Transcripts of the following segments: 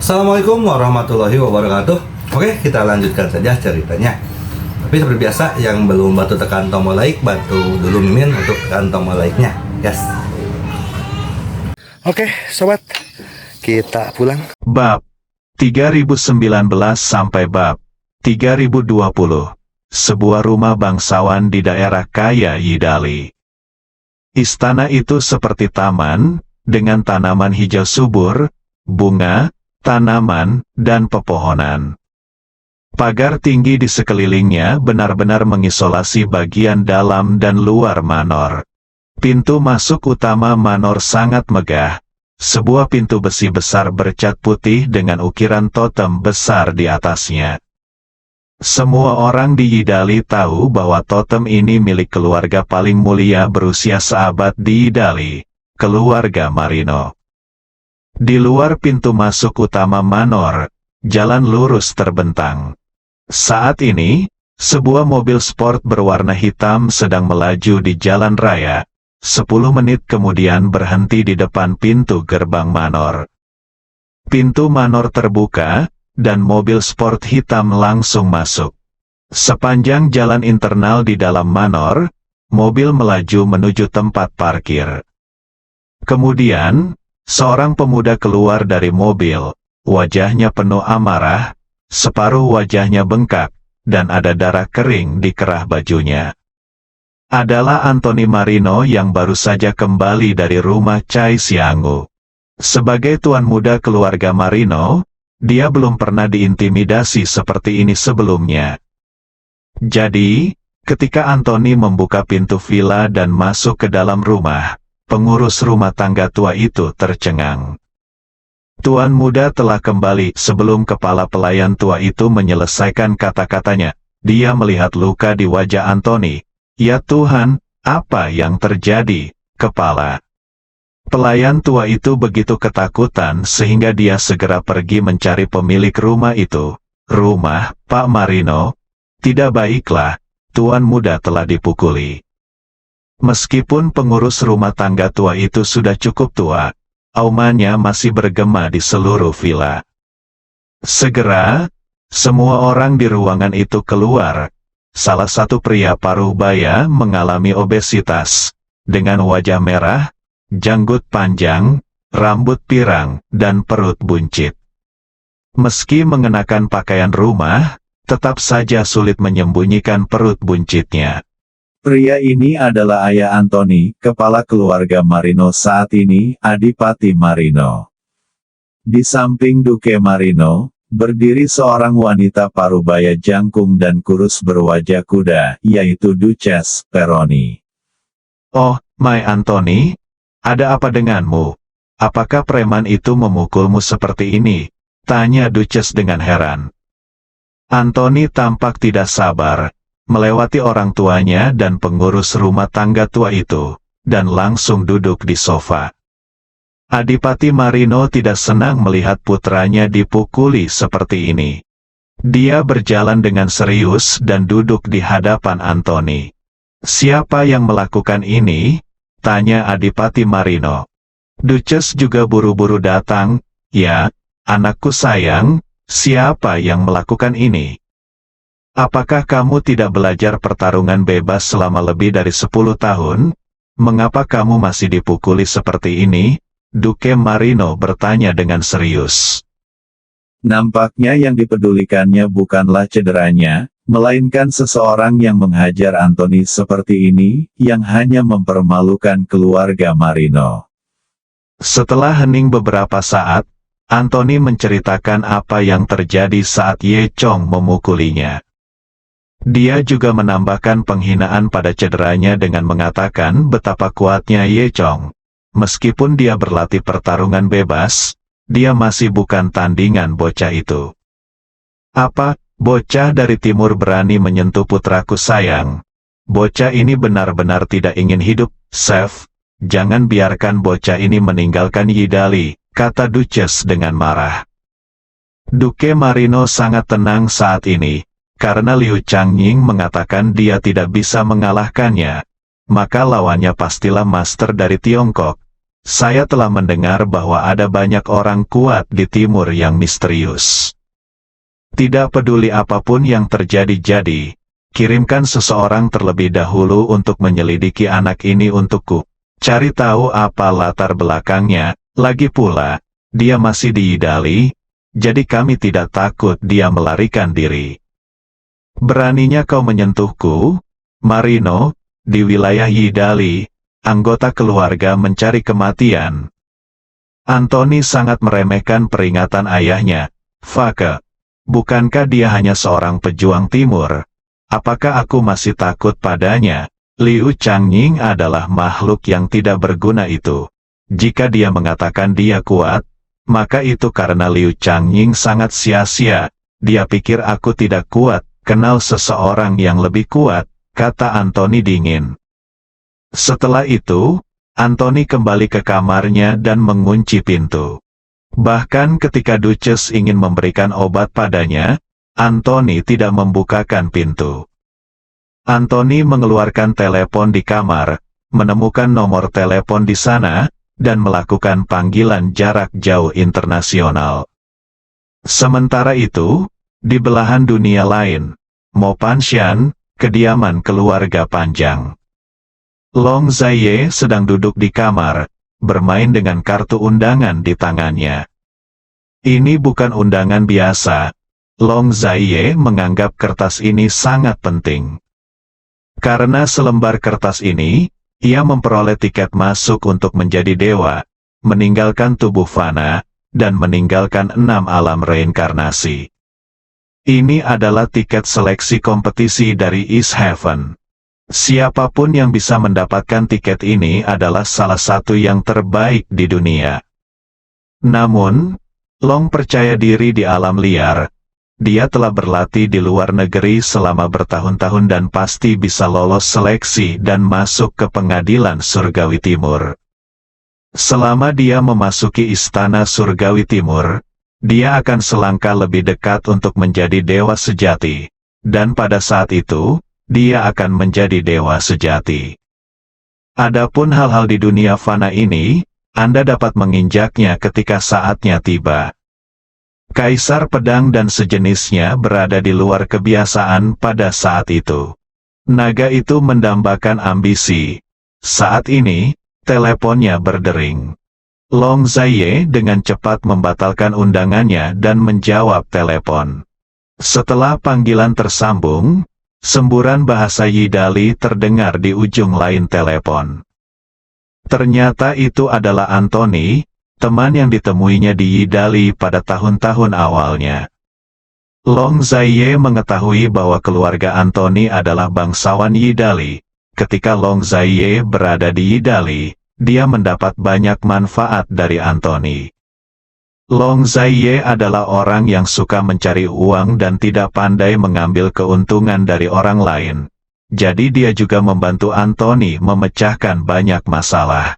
Assalamualaikum warahmatullahi wabarakatuh. Oke, kita lanjutkan saja ceritanya. Tapi seperti biasa, yang belum bantu tekan tombol like, bantu dulu Mimin untuk tekan tombol like-nya. Yes. Oke, sobat. Kita pulang. Bab 3019 sampai bab 3020. Sebuah rumah bangsawan di daerah kaya Yidali. Istana itu seperti taman, dengan tanaman hijau subur, bunga, tanaman, dan pepohonan. Pagar tinggi di sekelilingnya benar-benar mengisolasi bagian dalam dan luar manor. Pintu masuk utama manor sangat megah. Sebuah pintu besi besar bercat putih dengan ukiran totem besar di atasnya. Semua orang di Yidali tahu bahwa totem ini milik keluarga paling mulia berusia seabad di Yidali, keluarga Marino. Di luar pintu masuk utama manor, jalan lurus terbentang. Saat ini, sebuah mobil sport berwarna hitam sedang melaju di jalan raya. 10 menit kemudian berhenti di depan pintu gerbang manor. Pintu manor terbuka, dan mobil sport hitam langsung masuk. Sepanjang jalan internal di dalam manor, mobil melaju menuju tempat parkir. Kemudian, seorang pemuda keluar dari mobil, wajahnya penuh amarah, separuh wajahnya bengkak, dan ada darah kering di kerah bajunya. Adalah Anthony Marino yang baru saja kembali dari rumah Chai Siangu. Sebagai tuan muda keluarga Marino, dia belum pernah diintimidasi seperti ini sebelumnya. Jadi, ketika Anthony membuka pintu villa dan masuk ke dalam rumah, pengurus rumah tangga tua itu tercengang. Tuan muda telah kembali sebelum kepala pelayan tua itu menyelesaikan kata-katanya. Dia melihat luka di wajah Anthony. Ya Tuhan, apa yang terjadi, kepala? Pelayan tua itu begitu ketakutan sehingga dia segera pergi mencari pemilik rumah itu. Rumah, Pak Marino. Tidak baiklah, tuan muda telah dipukuli. Meskipun pengurus rumah tangga tua itu sudah cukup tua, aumannya masih bergema di seluruh villa. Segera, semua orang di ruangan itu keluar. Salah satu pria paruh baya mengalami obesitas, dengan wajah merah, janggut panjang, rambut pirang, dan perut buncit. Meski mengenakan pakaian rumah, tetap saja sulit menyembunyikan perut buncitnya. Pria ini adalah ayah Anthony, kepala keluarga Marino saat ini, Adipati Marino. Di samping Duke Marino, berdiri seorang wanita parubaya jangkung dan kurus berwajah kuda, yaitu Duchess Peroni. Oh, my Anthony, ada apa denganmu? Apakah preman itu memukulmu seperti ini? Tanya Duchess dengan heran. Anthony tampak tidak sabar, melewati orang tuanya dan pengurus rumah tangga tua itu, dan langsung duduk di sofa. Adipati Marino tidak senang melihat putranya dipukuli seperti ini. Dia berjalan dengan serius dan duduk di hadapan Anthony. Siapa yang melakukan ini? Tanya Adipati Marino. Duchess juga buru-buru datang. Ya, anakku sayang, siapa yang melakukan ini? Apakah kamu tidak belajar pertarungan bebas selama lebih dari 10 tahun? Mengapa kamu masih dipukuli seperti ini? Duke Marino bertanya dengan serius. Nampaknya yang dipedulikannya bukanlah cederanya, melainkan seseorang yang menghajar Anthony seperti ini, yang hanya mempermalukan keluarga Marino. Setelah hening beberapa saat, Anthony menceritakan apa yang terjadi saat Ye Chong memukulinya. Dia juga menambahkan penghinaan pada cederanya dengan mengatakan betapa kuatnya Ye Chong. Meskipun dia berlatih pertarungan bebas, dia masih bukan tandingan bocah itu. Apa, bocah dari timur berani menyentuh putraku sayang? Bocah ini benar-benar tidak ingin hidup, Chef. Jangan biarkan bocah ini meninggalkan Yidali, kata Duchess dengan marah. Duke Marino sangat tenang saat ini, karena Liu Changying mengatakan dia tidak bisa mengalahkannya. Maka lawannya pastilah master dari Tiongkok. Saya telah mendengar bahwa ada banyak orang kuat di timur yang misterius. Tidak peduli apapun yang terjadi, kirimkan seseorang terlebih dahulu untuk menyelidiki anak ini untukku. Cari tahu apa latar belakangnya, lagi pula, dia masih di Yidali, jadi kami tidak takut dia melarikan diri. Beraninya kau menyentuhku, Marino, di wilayah Yidali, anggota keluarga mencari kematian. Anthony sangat meremehkan peringatan ayahnya. Fake, bukankah dia hanya seorang pejuang timur? Apakah aku masih takut padanya? Liu Changying adalah makhluk yang tidak berguna itu. Jika dia mengatakan dia kuat, maka itu karena Liu Changying sangat sia-sia. Dia pikir aku tidak kuat, kenal seseorang yang lebih kuat, kata Anthony dingin. Setelah itu, Anthony kembali ke kamarnya dan mengunci pintu. Bahkan ketika Duchess ingin memberikan obat padanya, Anthony tidak membukakan pintu. Anthony mengeluarkan telepon di kamar, menemukan nomor telepon di sana, dan melakukan panggilan jarak jauh internasional. Sementara itu, di belahan dunia lain, Mo Panshan, kediaman keluarga Panjang. Long Zaiye sedang duduk di kamar, bermain dengan kartu undangan di tangannya. Ini bukan undangan biasa. Long Zaiye menganggap kertas ini sangat penting. Karena selembar kertas ini, ia memperoleh tiket masuk untuk menjadi dewa, meninggalkan tubuh fana, dan meninggalkan 6 alam reinkarnasi. Ini adalah tiket seleksi kompetisi dari East Heaven. Siapapun yang bisa mendapatkan tiket ini adalah salah satu yang terbaik di dunia. Namun, Long percaya diri di alam liar. Dia telah berlatih di luar negeri selama bertahun-tahun dan pasti bisa lolos seleksi dan masuk ke pengadilan Surgawi Timur. Selama dia memasuki istana Surgawi Timur, dia akan selangkah lebih dekat untuk menjadi dewa sejati. Dan pada saat itu, dia akan menjadi dewa sejati. Adapun hal-hal di dunia fana ini, Anda dapat menginjaknya ketika saatnya tiba. Kaisar pedang dan sejenisnya berada di luar kebiasaan pada saat itu. Naga itu mendambakan ambisi. Saat ini, teleponnya berdering. Long Zaiye dengan cepat membatalkan undangannya dan menjawab telepon. Setelah panggilan tersambung, semburan bahasa Yidali terdengar di ujung lain telepon. Ternyata itu adalah Anthony, teman yang ditemuinya di Yidali pada tahun-tahun awalnya. Long Zaiye mengetahui bahwa keluarga Anthony adalah bangsawan Yidali. Ketika Long Zaiye berada di Yidali, dia mendapat banyak manfaat dari Anthony. Long Zaiye adalah orang yang suka mencari uang dan tidak pandai mengambil keuntungan dari orang lain. Jadi dia juga membantu Anthony memecahkan banyak masalah.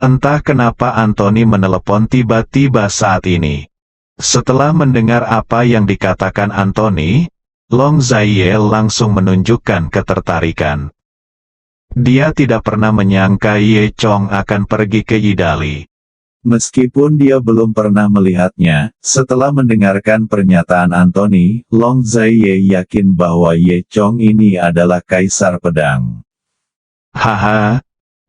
Entah kenapa Anthony menelepon tiba-tiba saat ini. Setelah mendengar apa yang dikatakan Anthony, Long Zaiye langsung menunjukkan ketertarikan. Dia tidak pernah menyangka Ye Chong akan pergi ke Yidali. Meskipun dia belum pernah melihatnya, setelah mendengarkan pernyataan Anthony, Long Zaiye yakin bahwa Ye Chong ini adalah kaisar pedang. Haha,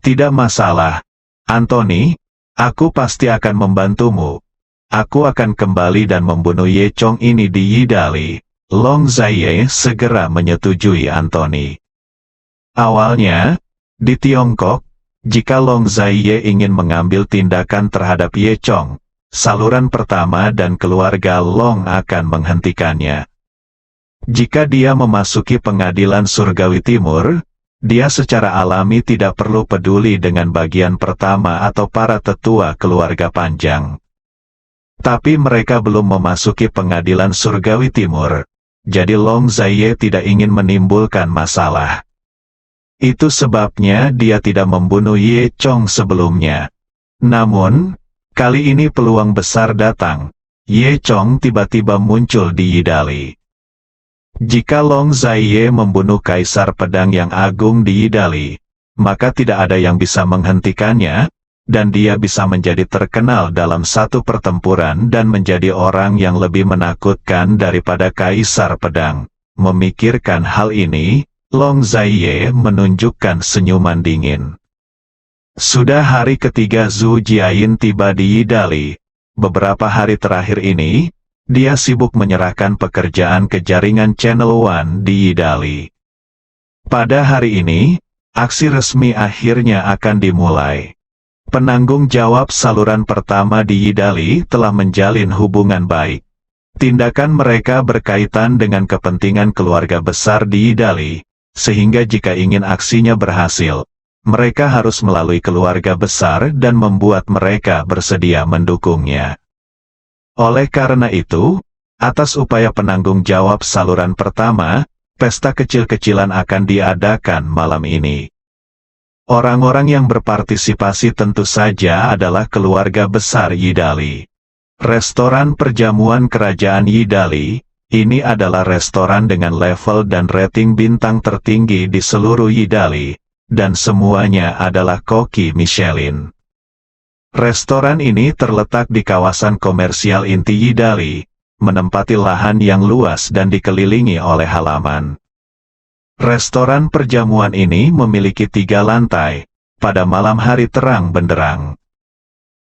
tidak masalah. Anthony, aku pasti akan membantumu. Aku akan kembali dan membunuh Ye Chong ini di Yidali. Long Zaiye segera menyetujui Anthony. Awalnya, di Tiongkok, jika Long Zaiye ingin mengambil tindakan terhadap Ye Chong, saluran pertama dan keluarga Long akan menghentikannya. Jika dia memasuki pengadilan Surgawi Timur, dia secara alami tidak perlu peduli dengan bagian pertama atau para tetua keluarga Panjang. Tapi mereka belum memasuki pengadilan Surgawi Timur, jadi Long Zaiye tidak ingin menimbulkan masalah. Itu sebabnya dia tidak membunuh Ye Chong sebelumnya. Namun, kali ini peluang besar datang. Ye Chong tiba-tiba muncul di Yidali. Jika Long Zaiye membunuh kaisar pedang yang agung di Yidali, maka tidak ada yang bisa menghentikannya, dan dia bisa menjadi terkenal dalam satu pertempuran dan menjadi orang yang lebih menakutkan daripada kaisar pedang. Memikirkan hal ini, Long Zaiye menunjukkan senyuman dingin. Sudah hari ketiga Zhu Jiayin tiba di Yidali. Beberapa hari terakhir ini, dia sibuk menyerahkan pekerjaan ke jaringan Channel One di Yidali. Pada hari ini, aksi resmi akhirnya akan dimulai. Penanggung jawab saluran pertama di Yidali telah menjalin hubungan baik. Tindakan mereka berkaitan dengan kepentingan keluarga besar di Yidali, sehingga jika ingin aksinya berhasil, mereka harus melalui keluarga besar dan membuat mereka bersedia mendukungnya. Oleh karena itu, atas upaya penanggung jawab saluran pertama, pesta kecil-kecilan akan diadakan malam ini. Orang-orang yang berpartisipasi tentu saja adalah keluarga besar Yidali. Restoran perjamuan kerajaan Yidali, ini adalah restoran dengan level dan rating bintang tertinggi di seluruh Yidali, dan semuanya adalah koki Michelin. Restoran ini terletak di kawasan komersial inti Yidali, menempati lahan yang luas dan dikelilingi oleh halaman. Restoran perjamuan ini memiliki 3 lantai, pada malam hari terang benderang.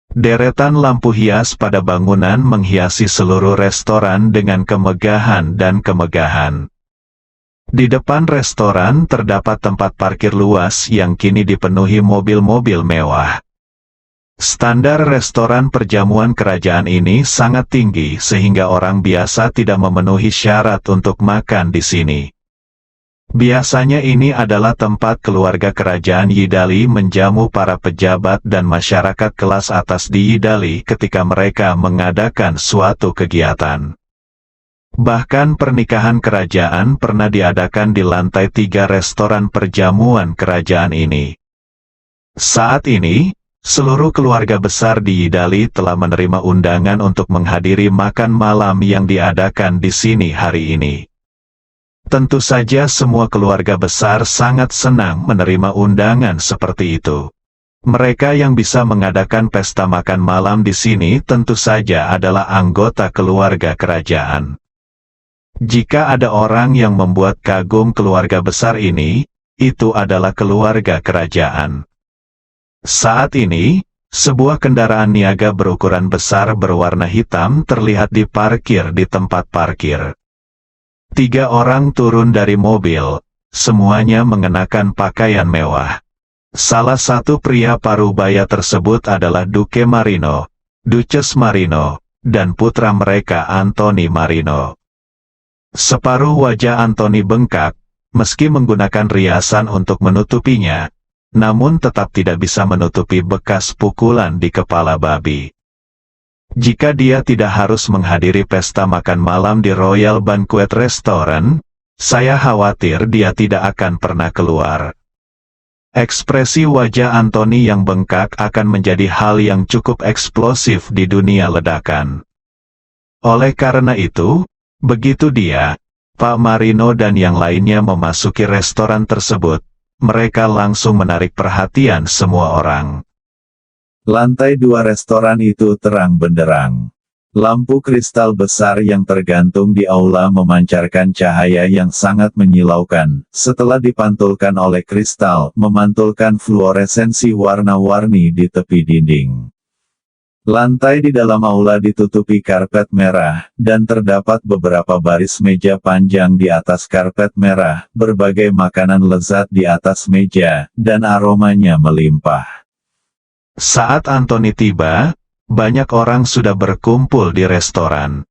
Deretan lampu hias pada bangunan menghiasi seluruh restoran dengan kemegahan dan kemegahan. Di depan restoran terdapat tempat parkir luas yang kini dipenuhi mobil-mobil mewah. Standar restoran perjamuan kerajaan ini sangat tinggi sehingga orang biasa tidak memenuhi syarat untuk makan di sini. Biasanya ini adalah tempat keluarga kerajaan Yidali menjamu para pejabat dan masyarakat kelas atas di Yidali ketika mereka mengadakan suatu kegiatan. Bahkan pernikahan kerajaan pernah diadakan di lantai 3 restoran perjamuan kerajaan ini. Saat ini, seluruh keluarga besar di Yidali telah menerima undangan untuk menghadiri makan malam yang diadakan di sini hari ini. Tentu saja semua keluarga besar sangat senang menerima undangan seperti itu. Mereka yang bisa mengadakan pesta makan malam di sini tentu saja adalah anggota keluarga kerajaan. Jika ada orang yang membuat kagum keluarga besar ini, itu adalah keluarga kerajaan. Saat ini, sebuah kendaraan niaga berukuran besar berwarna hitam terlihat diparkir di tempat parkir. 3 orang turun dari mobil, semuanya mengenakan pakaian mewah. Salah satu pria parubaya tersebut adalah Duke Marino, Duchess Marino, dan putra mereka Anthony Marino. Separuh wajah Anthony bengkak, meski menggunakan riasan untuk menutupinya, namun tetap tidak bisa menutupi bekas pukulan di kepala babi. Jika dia tidak harus menghadiri pesta makan malam di Royal Banquet Restaurant, saya khawatir dia tidak akan pernah keluar. Ekspresi wajah Anthony yang bengkak akan menjadi hal yang cukup eksplosif di dunia ledakan. Oleh karena itu, begitu dia, Pak Marino dan yang lainnya memasuki restoran tersebut, mereka langsung menarik perhatian semua orang. Lantai 2 restoran itu terang benderang. Lampu kristal besar yang tergantung di aula memancarkan cahaya yang sangat menyilaukan, setelah dipantulkan oleh kristal, memantulkan fluoresensi warna-warni di tepi dinding. Lantai di dalam aula ditutupi karpet merah, dan terdapat beberapa baris meja panjang di atas karpet merah, berbagai makanan lezat di atas meja, dan aromanya melimpah. Saat Anthony tiba, banyak orang sudah berkumpul di restoran.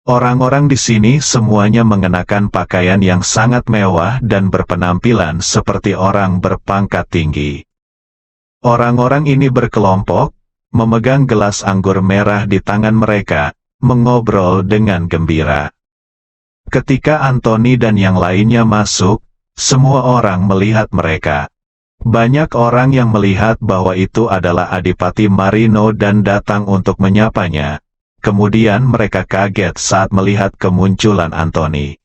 Orang-orang di sini semuanya mengenakan pakaian yang sangat mewah dan berpenampilan seperti orang berpangkat tinggi. Orang-orang ini berkelompok, memegang gelas anggur merah di tangan mereka, mengobrol dengan gembira. Ketika Anthony dan yang lainnya masuk, semua orang melihat mereka. Banyak orang yang melihat bahwa itu adalah Adipati Marino dan datang untuk menyapanya. Kemudian mereka kaget saat melihat kemunculan Anthony.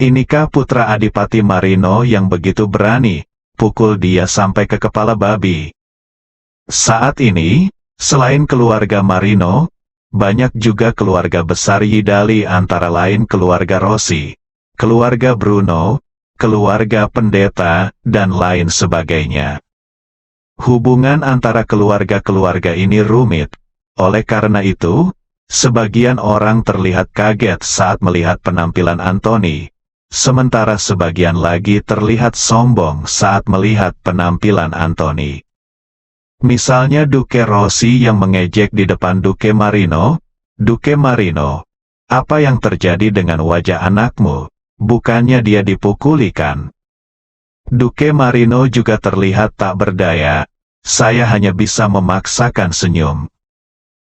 Inikah putra Adipati Marino yang begitu berani, pukul dia sampai ke kepala babi? Saat ini, selain keluarga Marino, banyak juga keluarga besar Yidali, antara lain keluarga Rossi, keluarga Bruno, keluarga pendeta, dan lain sebagainya. Hubungan antara keluarga-keluarga ini rumit. Oleh karena itu, sebagian orang terlihat kaget saat melihat penampilan Anthony, sementara sebagian lagi terlihat sombong saat melihat penampilan Anthony. Misalnya Duke Rossi yang mengejek di depan Duke Marino, "Duke Marino, apa yang terjadi dengan wajah anakmu? Bukannya dia dipukuli kan?" Duke Marino juga terlihat tak berdaya, "Saya hanya bisa memaksakan senyum."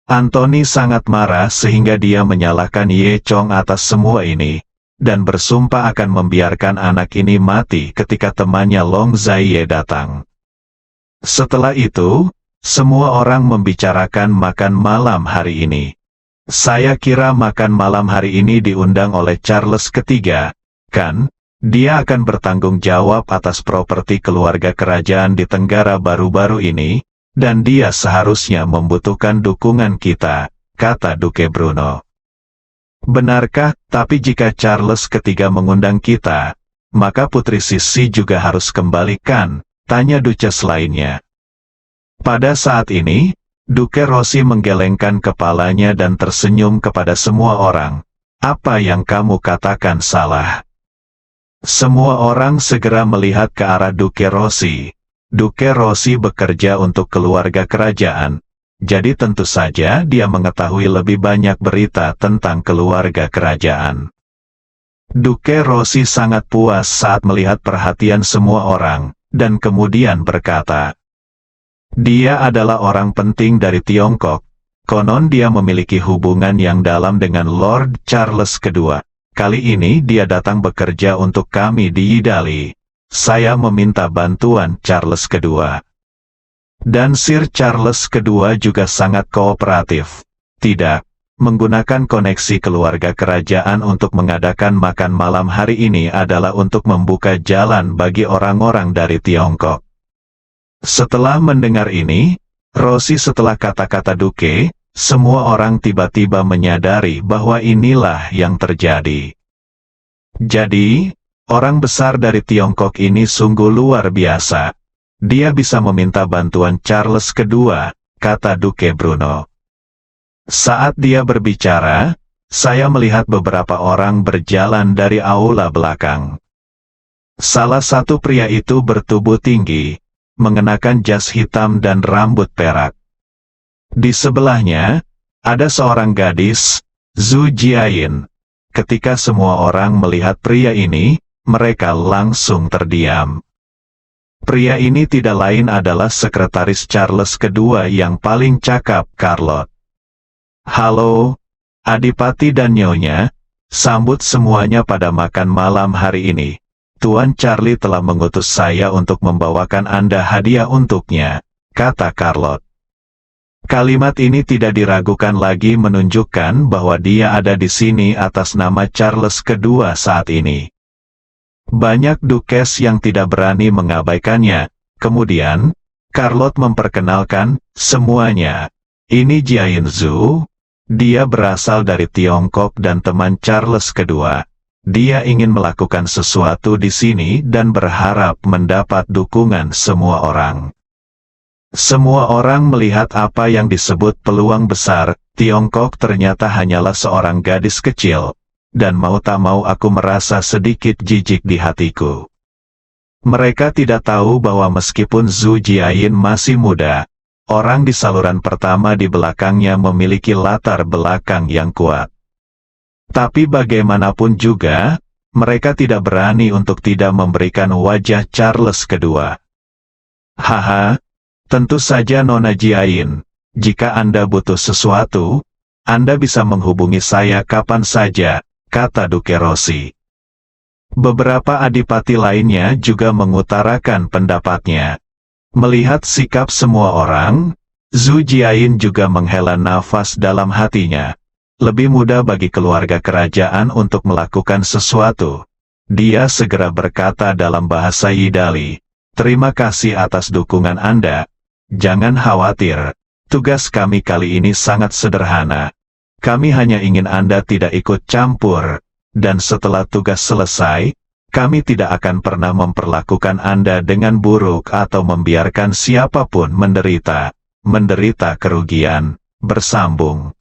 Anthony sangat marah sehingga dia menyalahkan Ye Chong atas semua ini, dan bersumpah akan membiarkan anak ini mati ketika temannya Long Zaiye datang. Setelah itu, semua orang membicarakan makan malam hari ini. Saya kira makan malam hari ini diundang oleh Charles III, kan? Dia akan bertanggung jawab atas properti keluarga kerajaan di Tenggara baru-baru ini, dan dia seharusnya membutuhkan dukungan kita, kata Duke Bruno. Benarkah? Tapi jika Charles III mengundang kita, maka Putri Sisi juga harus kembali kan? Tanya Duchess lainnya. Pada saat ini, Duke Rossi menggelengkan kepalanya dan tersenyum kepada semua orang. Apa yang kamu katakan salah? Semua orang segera melihat ke arah Duke Rossi. Duke Rossi bekerja untuk keluarga kerajaan, jadi tentu saja dia mengetahui lebih banyak berita tentang keluarga kerajaan. Duke Rossi sangat puas saat melihat perhatian semua orang, dan kemudian berkata, "Dia adalah orang penting dari Tiongkok, konon dia memiliki hubungan yang dalam dengan Lord Charles II. Kali ini dia datang bekerja untuk kami di Yidali. Saya meminta bantuan Charles II. Dan Sir Charles II juga sangat kooperatif. Tidak, menggunakan koneksi keluarga kerajaan untuk mengadakan makan malam hari ini adalah untuk membuka jalan bagi orang-orang dari Tiongkok." Setelah mendengar ini, Rossi setelah kata-kata Duke, semua orang tiba-tiba menyadari bahwa inilah yang terjadi. Jadi, orang besar dari Tiongkok ini sungguh luar biasa. Dia bisa meminta bantuan Charles II, kata Duke Bruno. Saat dia berbicara, saya melihat beberapa orang berjalan dari aula belakang. Salah satu pria itu bertubuh tinggi, mengenakan jas hitam dan rambut perak. Di sebelahnya, ada seorang gadis, Zhu Jiayin. Ketika semua orang melihat pria ini, mereka langsung terdiam. Pria ini tidak lain adalah sekretaris Charles II yang paling cakap, Carlotte. "Halo, Adipati dan Nyonya, sambut semuanya pada makan malam hari ini. Tuan Charlie telah mengutus saya untuk membawakan Anda hadiah untuknya," kata Carlotte. Kalimat ini tidak diragukan lagi menunjukkan bahwa dia ada di sini atas nama Charles II saat ini. Banyak dukes yang tidak berani mengabaikannya. Kemudian, Carlotte memperkenalkan semuanya. "Ini Jiayin Zhu. Dia berasal dari Tiongkok dan teman Charles II. Dia ingin melakukan sesuatu di sini dan berharap mendapat dukungan semua orang." Semua orang melihat apa yang disebut peluang besar. Tiongkok ternyata hanyalah seorang gadis kecil, dan mau tak mau aku merasa sedikit jijik di hatiku. Mereka tidak tahu bahwa meskipun Zhu Jiayin masih muda, orang di saluran pertama di belakangnya memiliki latar belakang yang kuat. Tapi bagaimanapun juga, mereka tidak berani untuk tidak memberikan wajah Charles II. "Haha, tentu saja Nona Jiayin, jika Anda butuh sesuatu, Anda bisa menghubungi saya kapan saja," kata Duke Rossi. Beberapa adipati lainnya juga mengutarakan pendapatnya. Melihat sikap semua orang, Zhu Jiayin juga menghela nafas dalam hatinya. Lebih mudah bagi keluarga kerajaan untuk melakukan sesuatu. Dia segera berkata dalam bahasa Yidali, "Terima kasih atas dukungan Anda. Jangan khawatir, tugas kami kali ini sangat sederhana. Kami hanya ingin Anda tidak ikut campur, dan setelah tugas selesai, kami tidak akan pernah memperlakukan Anda dengan buruk atau membiarkan siapapun menderita kerugian. Bersambung.